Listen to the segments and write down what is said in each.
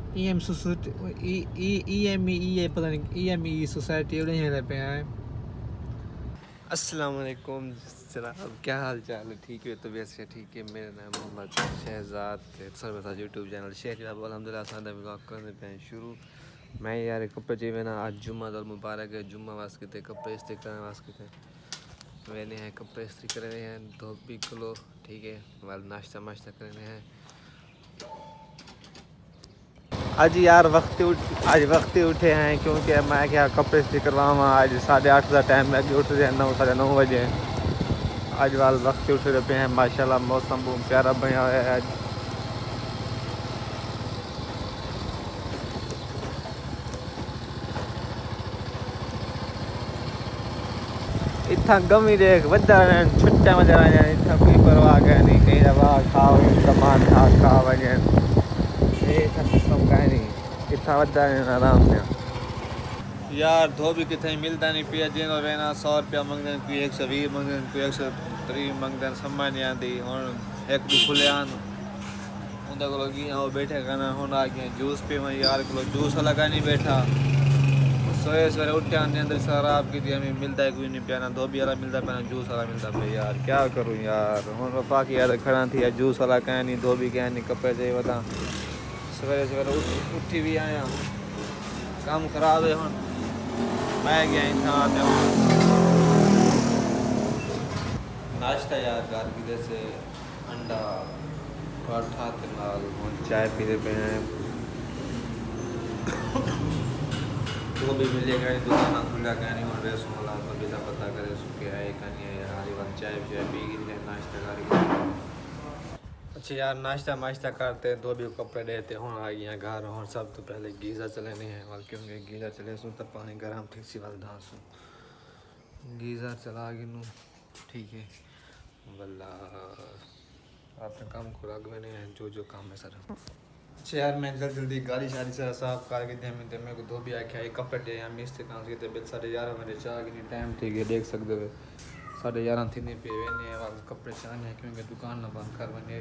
EM society EME पता नहीं EME society उड़े हैं पे हैं। अस्सलाम वालेकुम जनाब, क्या हाल चाल है? ठीक है, तबीयत से ठीक है। मेरा नाम मोहम्मद शहजाद सरबता यूट्यूब चैनल शेख अलहमदिल्ला सादा व्लॉग करने पे हैं शुरू। मैं यार कपड़े चाहिए ना, आज जुम्मा दल मुबारक है। जुम्मा वास्ते थे कपड़े इस्त्री करने वास्ते थे मैंने हैं कपड़े इस्त्री कर रहे हैं धोबी किलो। ठीक है, वाल नाश्ता माश्ता कर रहे हैं। आज यार आज वक्त उठे हैं क्योंकि मैं क्या कपड़े इस्त्री करवाऊँ। आज 8:30 का टाइम है कि उठ रहे हैं 9 9:30 बजे। आज वाल वक्त उठ रहे हैं माशाल्लाह, मौसम बहुत प्यारा बना हुआ है। आज इतना गमी देख वधा छुट्टा मजा आ जाए, इतना कोई परवाह है नहीं। कहीं दवा खाओ सामान खा वजह सिस्टम का नहीं, इतना वधा आराम से यार। धोबी कितने मिलता नहीं पिया जिन और रहना 100 रुपया मंगते हैं, कोई 120 मंगते हैं, कोई 130 मंगते हैं। समझ नहीं आती। हूँ एक भी खुले आन उनके को गया वो बैठे कहना हूँ आ गया जूस पे मैं यार को जूस वाला का नहीं बैठा। सोए सवेरे उठे आने अंदर शराब की थी हमें मिलता है कोई नहीं पियाना। धोबी वाला मिलता है जूस वाला मिलता है यार, क्या करूँ यार। हूँ पापा की यार खड़ा थी यार, जूस वाला कह नहीं, धोबी कह नहीं, कपड़े चाहिए बता। सवेरे सवेरे उठी भी आया, काम खराब है। हूँ मैं गया था नाश्ता यार घर की जैसे अंडा पराठा के नाल चाय पीते पे हैं। वो भी मिलेगा ही दुकान खुला क्या नहीं और रेस वाला तो पता करे सुखे है कहीं है यार। चाय पी ले नाश्ता करके। अच्छा यार नाश्ता माश्ता करते हैं, धोबी को कपड़े देते हूँ आ गया घर। और सब तो पहले गीज़र चलेने हैं वाल क्योंकि गीज़र चले सुन तब पानी गर्म ठीक सी वाल धांसू गीज़र चला गिनू। ठीक है वल्ला अपने काम को रख मैंने जो काम है सर। अच्छा यार मैं जल्दी गाड़ी शादी से साफ करके दे मेरे को धोबी आख्या कपड़े दे यहाँ मिस्त्री काम से बिल 11:30 मेरे चाह की टाइम ठीक है देख सकते हो 11:30 थी नहीं पे वेने वाले कपड़े चाहने हैं क्योंकि दुकान ना बंद कर बने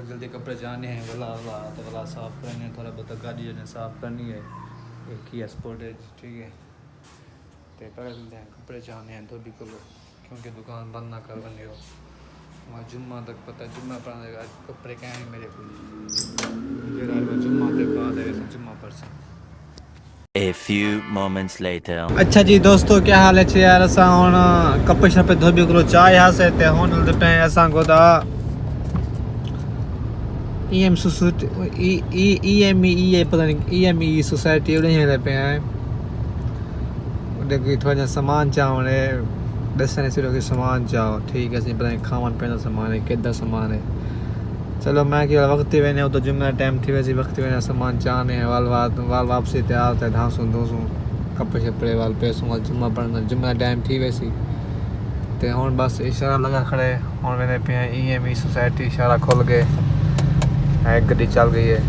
जल्दी कपड़े जाने हैं। वाला साफ करने थोड़ा बहुत गाड़ी ने साफ करनी है एक ही स्पोर्टेज। ठीक है तो पहले कपड़े चाहने हैं धोबी को क्योंकि दुकान बंद ना कर बने हो वहाँ जुम्मा तक पता जुम्मा पढ़ा कपड़े क्या हैं मेरे को जुम्मा तक बाद है जुम्मा पर से। A few moments later. अच्छा जी दोस्तों क्या हाल है यार। असा हुन कपड़े शपड़े धोबी को चाय हासे ते हुन पे असा को दा EM सोसाइटी EME पता नहीं EME सोसाइटी उड़े हैं पे हैं। देखो थोड़ा सामान चावने दसने सिर्फ कि सामान चाहो ठीक है सी पता नहीं खावन पीना सामान है किदा सामान है। चलो मैं कि वक्त वेने तो जुम्मे टाइम थी वैसे वक्त वेने सामान चाहने हैं वाल वापसी तैयार थे धांसू धूसू कपड़े शपड़े वाल पैसों वाल जुम्मा पढ़ना जुम्मे टाइम थी वैसी तो हूँ बस इशारा लगा खड़े हूँ मैंने पे EME सोसाइटी इशारा खोल के एक गड्डी चल गई है।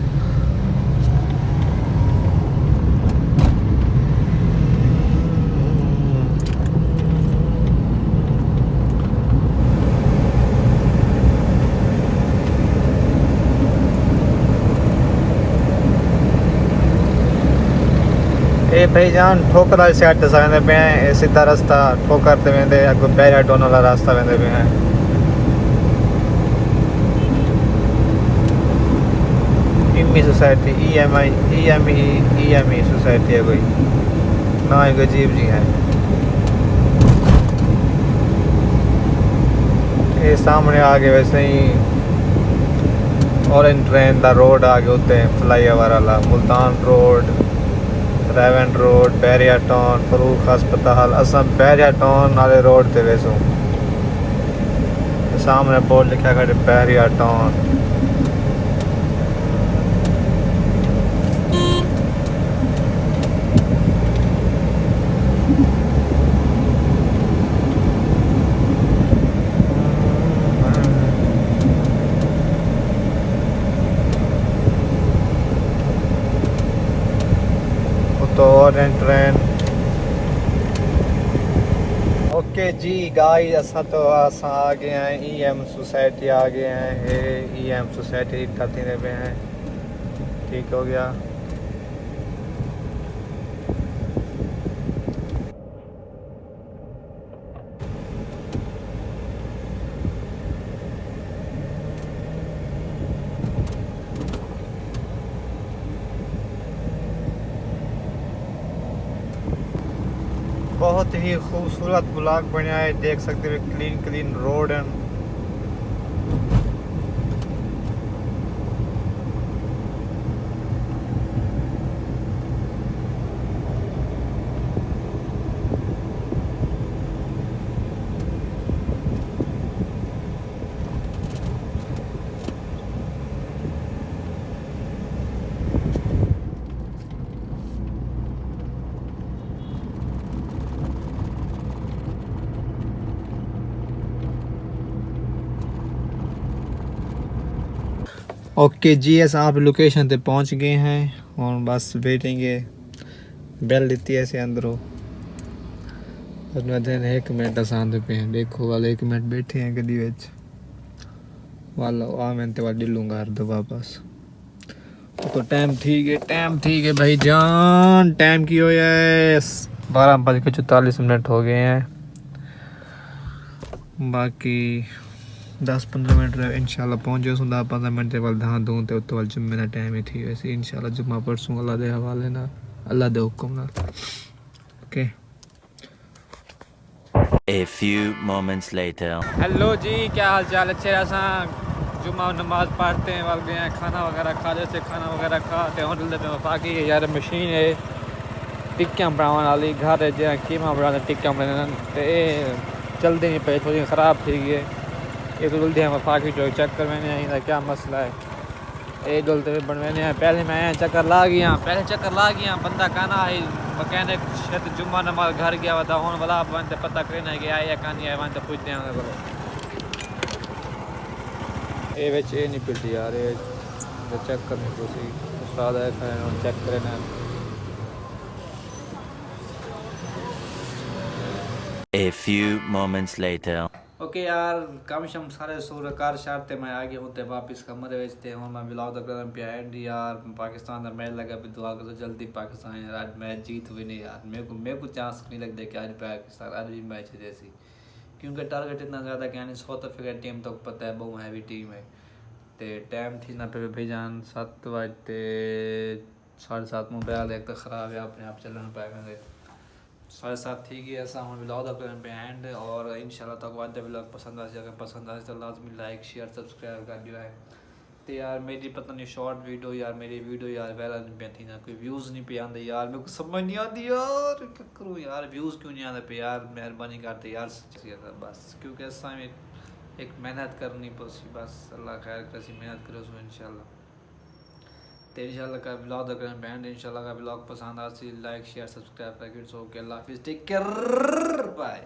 ए भाईजान ठोकर वाली साइड दसा वेंदे पे हैं सीधा रास्ता ठोकर ते वेंदे अगो बैरिया टोन वाला रास्ता वेंदे पे हैं। EME सोसाइटी EME सोसाइटी है कोई ना एक अजीब जी है। ये सामने आगे वैसे ही ऑरेंज ट्रेन दा रोड आगे होते हैं फ्लाई ओवर वाला मुल्तान रोड रेवन रोड बैरिया टाउन फरूख अस्पताल असा बैरिया टाउन वाले रोड ते वैसो सामने बोर्ड लिखा खड़े बैरिया टाउन। तो ऑरेंज ट्रेन ओके जी गाइस असा तो असा आ गए हैं EM सोसाइटी आ गए हैं। EM सोसाइटी इकट्ठा थी पे हैं। ठीक हो गया। बहुत ही खूबसूरत ब्लॉग बना है, देख सकते हो क्लीन क्लीन रोड है। ओके जी, ऐसा आप लोकेशन पे पहुंच गए हैं और बस वेटिंग है। बेल दी ऐसे अंदरों दिन 1 मिनट आसान पे हैं। देखो वाले 1 मिनट बैठे हैं गड्डी विच वाला आ मैं ते वाली लूंगा हर दो वापस। तो टाइम ठीक है भाई जान। टाइम की हो है 12:44 हो गए हैं। बाकी 10-15 मिनट इंशाल्लाह पहुंच जाओ। 10-15 मिनट के बाद हाँ दूँ तो उत्तो वाल जुम्मे का टाइम ही थी। वैसे इंशाल्लाह जुम्मा परसों अल्लाह दे हवाले ना, अल्लाह दे हुक्म ना। Okay. A few moments later. Hello जी, क्या हाल चाल? अच्छे असा जुम्मा नमाज पढ़ते हैं वाल गए हैं, खाना वगैरह खा जैसे खाना वगैरह खाते हैं। होटल पे वफाकी है यार मशीन है टिक्कियां बनाने वाली। घर है जो कीमा बनाने टिक्कियां बनाने चलते नहीं पे, थोड़ी ख़राब थी गई। ये तो जल्दी हम वफाकी जो चक्कर मैंने आई क्या मसला है ये डुलते हुए बनवाने हैं। पहले मैं चक्कर ला गया बंदा कहना है मकैनिक शायद जुम्मा नमाज घर गया था हूँ वाला वन तो पता करना कि आया कहानी आया वन तो पूछते हैं को ये नहीं पिलती यार। ये चेक करने को उस्ताद है चेक करना। A few moments later. Okay यार, कम शम सारे सूरकार शारते मैं आगे होते वापस कमरे बेचते हूँ। मैं बिलाव करम पे एंड यार पाकिस्तान का मैच लगा भी दुआ करो जल्दी पाकिस्तान यार आज मैच जीत हुई नहीं यार। मेरे को चांस नहीं लगता कि आज पाकिस्तान आज भी मैच है जैसी, क्योंकि टारगेट इतना ज़्यादा कि यानी साउथ अफ्रीका टीम तो पता है बहुत हैवी टीम है। तो टाइम थी ना पे भेजान 7 बजे 7:30 मोबाइल एक तो ख़राब है अपने आप चलना पाएंगे 7:30 थी कि ऐसा हम ब्लॉग अपने पे एंड। और इंशाल्लाह तक बाद ब्लॉग पसंद आ जाएगा, पसंद आ तो लाजमी लाइक शेयर सब्सक्राइब कर दिया है। तो यार मेरी पता नहीं शॉर्ट वीडियो यार मेरी वीडियो यार वैला नहीं पे थी ना, कोई व्यूज़ नहीं पे आते यार। मेरे को समझ नहीं आती यार क्या करूँ यार, व्यूज़ क्यों नहीं आते पे यार। मेहरबानी करते यार बस, क्योंकि ऐसा में एक मेहनत करनी पड़ती बस। अल्लाह खैर कैसी मेहनत करो सो इंशाल्लाह। तो इंशाल्लाह का ब्लॉग अगर बैंड इंशाल्लाह का ब्लॉग पसंद आ लाइक शेयर सब्सक्राइब करके। सो के अल्लाह हाफिज़, टेक केयर, बाय।